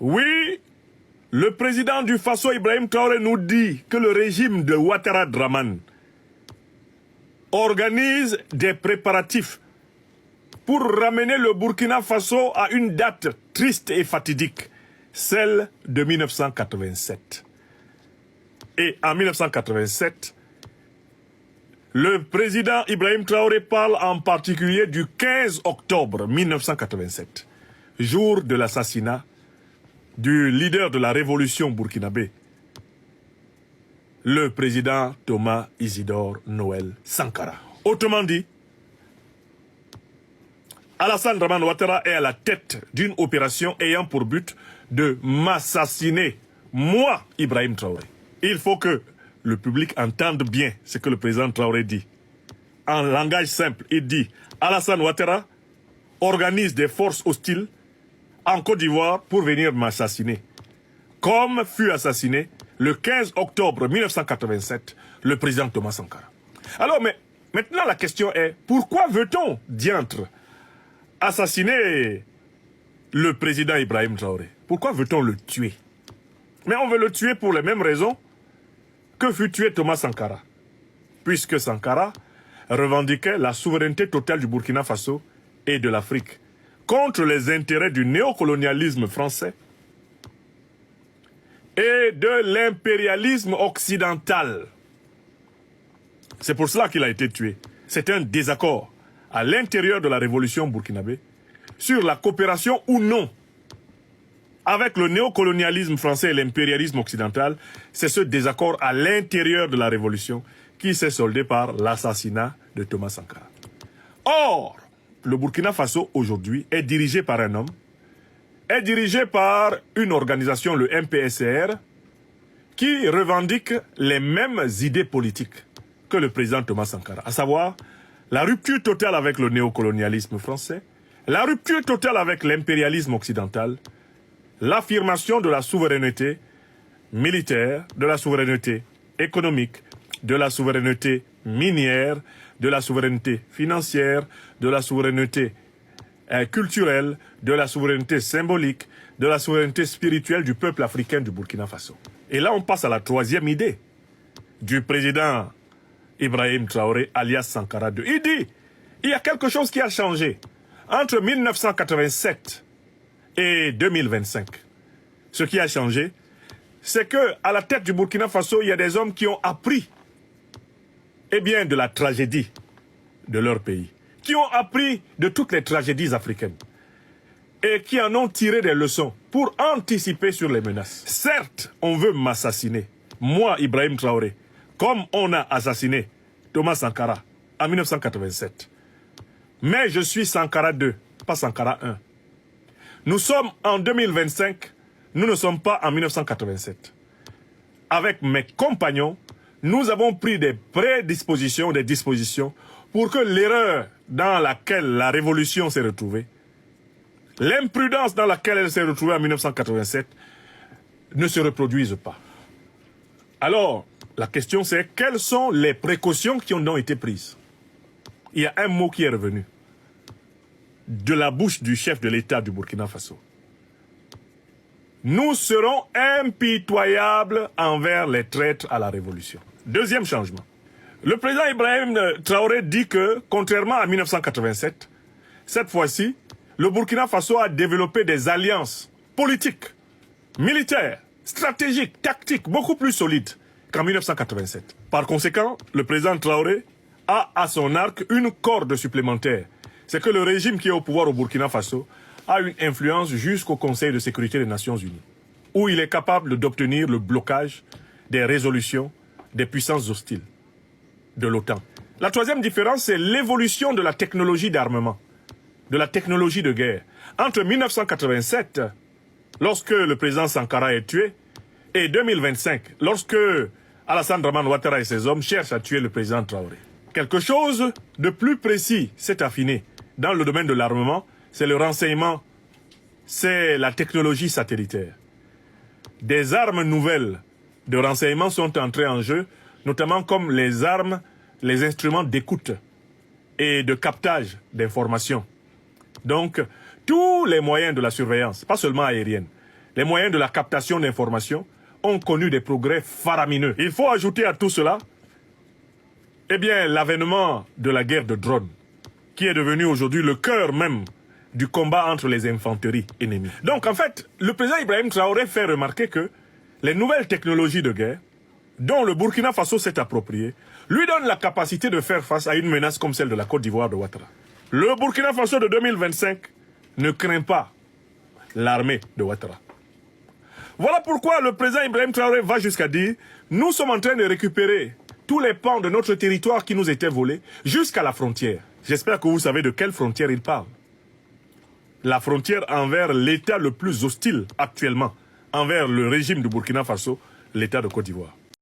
Oui, le président du Faso, Ibrahim Traoré, nous dit que le régime de Ouattara Draman organise des préparatifs pour ramener le Burkina Faso à une date triste et fatidique, celle de 1987. Et en 1987, le président Ibrahim Traoré parle en particulier du 15 octobre 1987, jour de l'assassinat du leader de la révolution burkinabé, le président Thomas Isidore Noël Sankara. Autrement dit, Alassane Dramane Ouattara est à la tête d'une opération ayant pour but de m'assassiner, moi, Ibrahim Traoré. Il faut que le public entende bien ce que le président Traoré dit. En langage simple, il dit Alassane Ouattara organise des forces hostiles en Côte d'Ivoire pour venir m'assassiner. Comme fut assassiné le 15 octobre 1987 le président Thomas Sankara. Alors, mais maintenant la question est, pourquoi veut-on, diantre, assassiner le président Ibrahim Traoré? Pourquoi veut-on le tuer? Mais on veut le tuer pour les mêmes raisons que fut tué Thomas Sankara. Puisque Sankara revendiquait la souveraineté totale du Burkina Faso et de l'Afrique contre les intérêts du néocolonialisme français et de l'impérialisme occidental. C'est pour cela qu'il a été tué. C'est un désaccord à l'intérieur de la révolution burkinabé sur la coopération ou non avec le néocolonialisme français et l'impérialisme occidental. C'est ce désaccord à l'intérieur de la révolution qui s'est soldé par l'assassinat de Thomas Sankara. Or, le Burkina Faso aujourd'hui est dirigé par un homme, est dirigé par une organisation, le MPSR, qui revendique les mêmes idées politiques que le président Thomas Sankara, à savoir la rupture totale avec le néocolonialisme français, la rupture totale avec l'impérialisme occidental, l'affirmation de la souveraineté militaire, de la souveraineté économique, de la souveraineté minière, de la souveraineté financière, de la souveraineté culturelle, de la souveraineté symbolique, de la souveraineté spirituelle du peuple africain du Burkina Faso. Et là, on passe à la troisième idée du président Ibrahim Traoré, alias Sankara II. Il dit, il y a quelque chose qui a changé entre 1987 et 2025. Ce qui a changé, c'est que à la tête du Burkina Faso, il y a des hommes qui ont appris de la tragédie de leur pays, qui ont appris de toutes les tragédies africaines et qui en ont tiré des leçons pour anticiper sur les menaces. Certes, on veut m'assassiner, moi, Ibrahim Traoré, comme on a assassiné Thomas Sankara en 1987. Mais je suis Sankara II, pas Sankara I. Nous sommes en 2025, nous ne sommes pas en 1987. Avec mes compagnons, nous avons pris des prédispositions, des dispositions pour que l'erreur dans laquelle la révolution s'est retrouvée, l'imprudence dans laquelle elle s'est retrouvée en 1987, ne se reproduise pas. Alors, la question c'est, quelles sont les précautions qui ont été prises? Il y a un mot qui est revenu de la bouche du chef de l'État du Burkina Faso. Nous serons impitoyables envers les traîtres à la révolution. Deuxième changement. Le président Ibrahim Traoré dit que, contrairement à 1987, cette fois-ci, le Burkina Faso a développé des alliances politiques, militaires, stratégiques, tactiques, beaucoup plus solides qu'en 1987. Par conséquent, le président Traoré a à son arc une corde supplémentaire. C'est que le régime qui est au pouvoir au Burkina Faso a une influence jusqu'au Conseil de sécurité des Nations Unies, où il est capable d'obtenir le blocage des résolutions des puissances hostiles de l'OTAN. La troisième différence, c'est l'évolution de la technologie d'armement, de la technologie de guerre. Entre 1987, lorsque le président Sankara est tué, et 2025, lorsque Alassane Dramane Ouattara et ses hommes cherchent à tuer le président Traoré. Quelque chose de plus précis s'est affiné dans le domaine de l'armement, c'est le renseignement, c'est la technologie satellitaire. Des armes nouvelles de renseignement sont entrées en jeu, notamment comme les armes, les instruments d'écoute et de captage d'informations. Donc, tous les moyens de la surveillance, pas seulement aérienne, les moyens de la captation d'informations ont connu des progrès faramineux. Il faut ajouter à tout cela, eh bien, l'avènement de la guerre de drones, qui est devenue aujourd'hui le cœur même du combat entre les infanteries ennemies. Donc, en fait, le président Ibrahim Traoré fait remarquer que les nouvelles technologies de guerre, dont le Burkina Faso s'est approprié, lui donnent la capacité de faire face à une menace comme celle de la Côte d'Ivoire de Ouattara. Le Burkina Faso de 2025 ne craint pas l'armée de Ouattara. Voilà pourquoi le président Ibrahim Traoré va jusqu'à dire « Nous sommes en train de récupérer tous les pans de notre territoire qui nous étaient volés jusqu'à la frontière. » J'espère que vous savez de quelle frontière il parle. La frontière envers l'État le plus hostile actuellement, envers le régime du Burkina Faso, l'État de Côte d'Ivoire.